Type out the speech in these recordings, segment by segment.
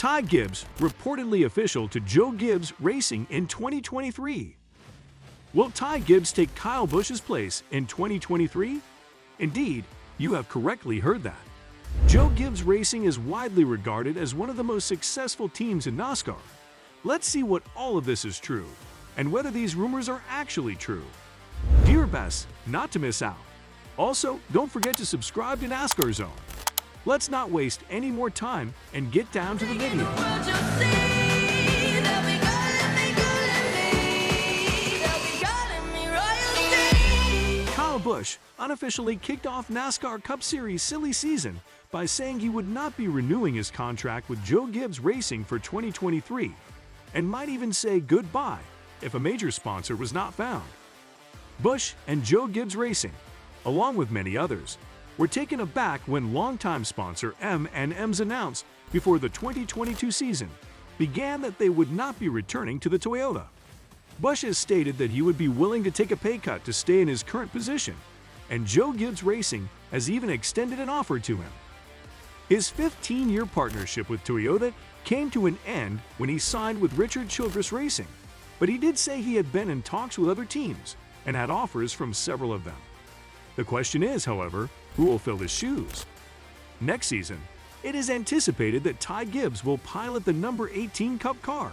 Ty Gibbs reportedly official to Joe Gibbs Racing in 2023. Will Ty Gibbs take Kyle Busch's place in 2023? Indeed, you have correctly heard that. Joe Gibbs Racing is widely regarded as one of the most successful teams in NASCAR. Let's see what all of this is true, and whether these rumors are actually true. Do your best not to miss out. Also, don't forget to subscribe to NASCAR Zone. Let's not waste any more time and get down to the video. Kyle Busch unofficially kicked off NASCAR Cup Series silly season by saying he would not be renewing his contract with Joe Gibbs Racing for 2023, and might even say goodbye if a major sponsor was not found. Busch and Joe Gibbs Racing, along with many others, were taken aback when longtime sponsor M&M's announced before the 2022 season began that they would not be returning to the Toyota. Busch has stated that he would be willing to take a pay cut to stay in his current position, and Joe Gibbs Racing has even extended an offer to him. His 15-year partnership with Toyota came to an end when he signed with Richard Childress Racing, but he did say he had been in talks with other teams and had offers from several of them. The question is, however, who will fill his shoes? Next season, it is anticipated that Ty Gibbs will pilot the No.18 Cup car.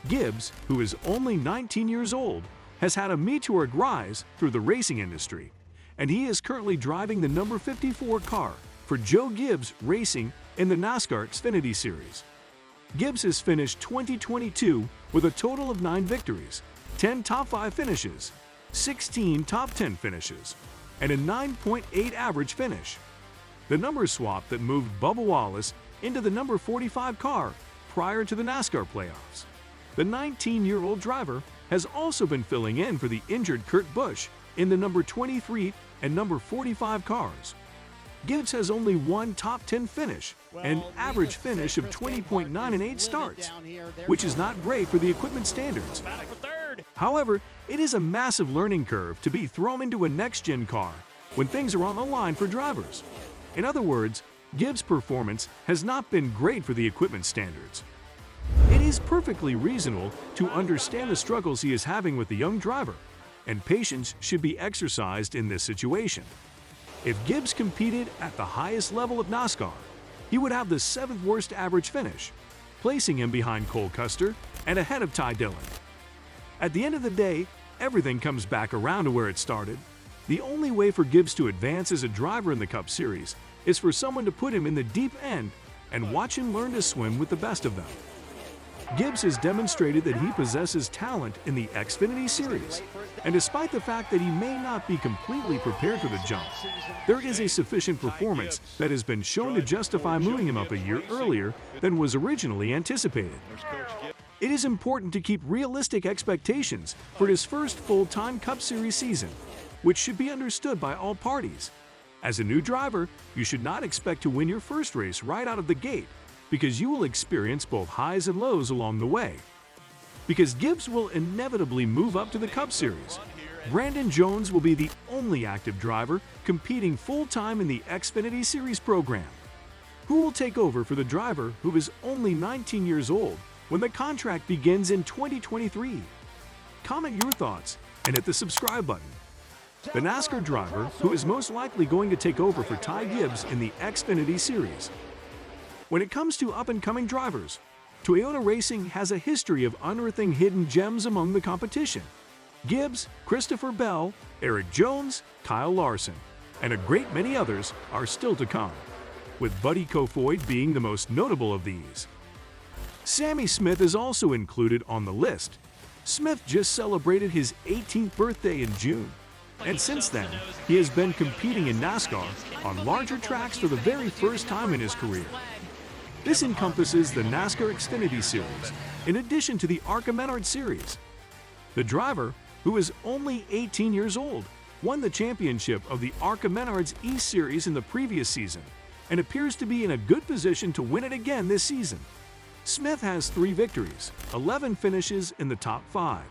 Gibbs, who is only 19 years old, has had a meteoric rise through the racing industry, and he is currently driving the No. 54 car for Joe Gibbs Racing in the NASCAR Xfinity Series. Gibbs has finished 2022 with a total of 9 victories, 10 top 5 finishes, 16 top 10 finishes, and a 9.8 average finish. The number swap that moved Bubba Wallace into the No. 45 car prior to the NASCAR playoffs. The 19-year-old driver has also been filling in for the injured Kurt Busch in the No. 23 and No. 45 cars. Gibbs has only one top 10 finish, an average finish of 20.9 in 8 starts, which is not great for the equipment standards. However, it is a massive learning curve to be thrown into a next-gen car when things are on the line for drivers. In other words, Gibbs' performance has not been great for the equipment standards. It is perfectly reasonable to understand the struggles he is having with the young driver, and patience should be exercised in this situation. If Gibbs competed at the highest level of NASCAR, he would have the 7th worst average finish, placing him behind Cole Custer and ahead of Ty Dillon. At the end of the day, everything comes back around to where it started. The only way for Gibbs to advance as a driver in the Cup Series is for someone to put him in the deep end and watch him learn to swim with the best of them. Gibbs has demonstrated that he possesses talent in the Xfinity Series, and despite the fact that he may not be completely prepared for the jump, there is a sufficient performance that has been shown to justify moving him up a year earlier than was originally anticipated. It is important to keep realistic expectations for his first full-time Cup Series season, which should be understood by all parties. As a new driver, you should not expect to win your first race right out of the gate, because you will experience both highs and lows along the way. Because Gibbs will inevitably move up to the Cup Series, Brandon Jones will be the only active driver competing full-time in the Xfinity Series program. Who will take over for the driver who is only 19 years old when the contract begins in 2023? Comment your thoughts and hit the subscribe button. The NASCAR driver who is most likely going to take over for Ty Gibbs in the Xfinity Series. When it comes to up-and-coming drivers, Toyota Racing has a history of unearthing hidden gems among the competition. Gibbs, Christopher Bell, Eric Jones, Kyle Larson, and a great many others are still to come, with Buddy Kofoid being the most notable of these. Sami Smith is also included on the list. Smith just celebrated his 18th birthday in June, and since then, he has been competing in NASCAR on larger tracks for the very first time in his career. This encompasses the NASCAR Xfinity Series, in addition to the ARCA Menard Series. The driver, who is only 18 years old, won the championship of the ARCA Menards East Series in the previous season and appears to be in a good position to win it again this season. Smith has 3 victories, 11 finishes in the top 5,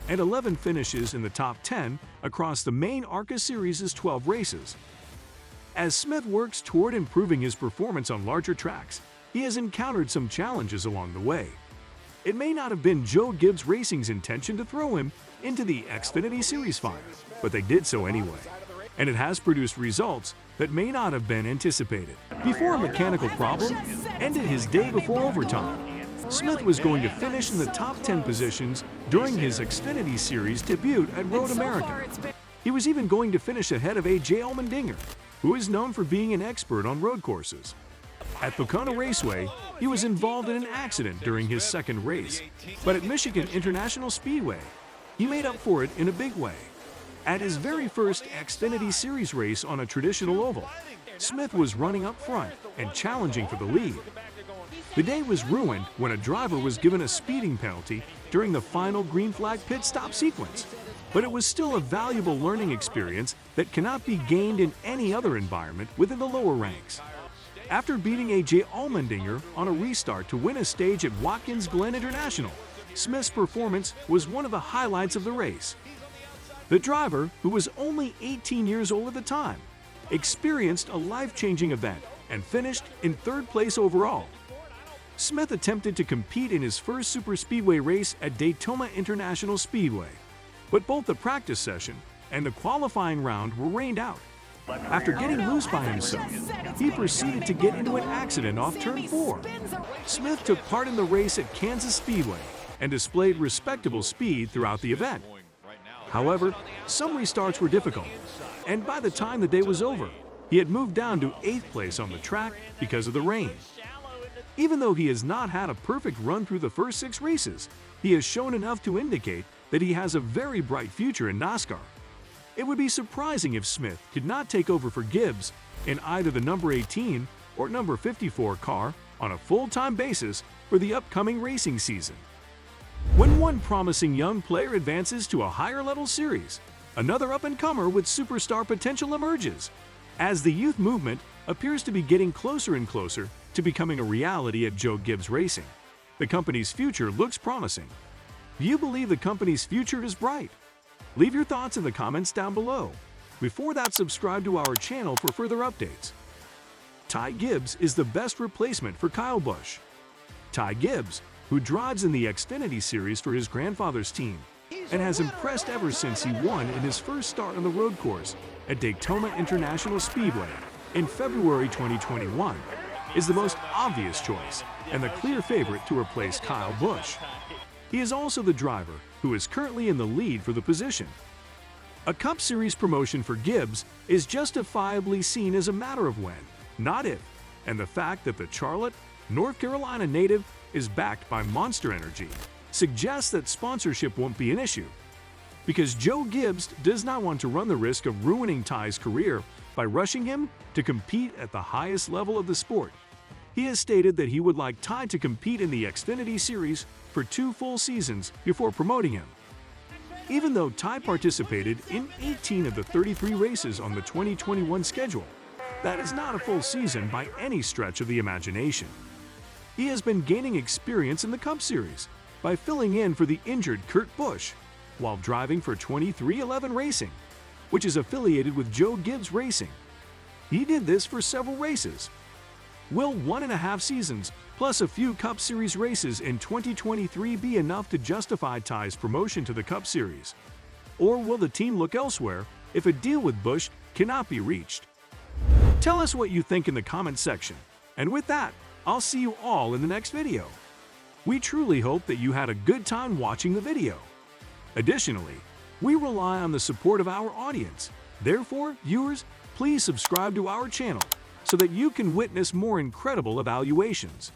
and 11 finishes in the top 10 across the main ARCA Series' 12 races. As Smith works toward improving his performance on larger tracks, he has encountered some challenges along the way. It may not have been Joe Gibbs Racing's intention to throw him into the Xfinity Series fire, but they did so anyway, and it has produced results that may not have been anticipated. Before a mechanical problem ended his day before overtime, Smith was going to finish in the top 10 positions during his Xfinity Series debut at Road America. He was even going to finish ahead of A.J. Allmendinger, who is known for being an expert on road courses. At Pocono Raceway, he was involved in an accident during his second race, but at Michigan International Speedway, he made up for it in a big way. At his very first Xfinity Series race on a traditional oval, Smith was running up front and challenging for the lead. The day was ruined when a driver was given a speeding penalty during the final green flag pit stop sequence, but it was still a valuable learning experience that cannot be gained in any other environment within the lower ranks. After beating A.J. Allmendinger on a restart to win a stage at Watkins Glen International, Smith's performance was one of the highlights of the race. The driver, who was only 18 years old at the time, experienced a life-changing event and finished in third place overall. Smith attempted to compete in his first superspeedway race at Daytona International Speedway, but both the practice session and the qualifying round were rained out. After getting loose by himself, he proceeded to get into an accident off turn 4. Smith took part in the race at Kansas Speedway and displayed respectable speed throughout the event. However, some restarts were difficult, and by the time the day was over, he had moved down to 8th place on the track because of the rain. Even though he has not had a perfect run through the first 6 races, he has shown enough to indicate that he has a very bright future in NASCAR. It would be surprising if Smith could not take over for Gibbs in either the number 18 or number 54 car on a full-time basis for the upcoming racing season. When one promising young player advances to a higher-level series, another up-and-comer with superstar potential emerges, as the youth movement appears to be getting closer and closer to becoming a reality at Joe Gibbs Racing. The company's future looks promising. Do you believe the company's future is bright? Leave your thoughts in the comments down below. Before that, subscribe to our channel for further updates. Ty Gibbs is the best replacement for Kyle Busch. Ty Gibbs, who drives in the Xfinity Series for his grandfather's team and has impressed ever since he won in his first start on the road course at Daytona International Speedway in February 2021, is the most obvious choice and the clear favorite to replace Kyle Busch. He is also the driver who is currently in the lead for the position. A Cup Series promotion for Gibbs is justifiably seen as a matter of when, not if, and the fact that the Charlotte, North Carolina native is backed by Monster Energy suggests that sponsorship won't be an issue, because Joe Gibbs does not want to run the risk of ruining Ty's career by rushing him to compete at the highest level of the sport. He has stated that he would like Ty to compete in the Xfinity Series for 2 full seasons before promoting him. Even though Ty participated in 18 of the 33 races on the 2021 schedule, that is not a full season by any stretch of the imagination. He has been gaining experience in the Cup Series by filling in for the injured Kurt Busch while driving for 2311 Racing, which is affiliated with Joe Gibbs Racing. He did this for several races. Will 1.5 seasons plus a few Cup Series races in 2023 be enough to justify Ty's promotion to the Cup Series? Or will the team look elsewhere if a deal with Busch cannot be reached? Tell us what you think in the comments section. And with that, I'll see you all in the next video. We truly hope that you had a good time watching the video. Additionally, we rely on the support of our audience. Therefore, viewers, please subscribe to our channel so that you can witness more incredible evaluations.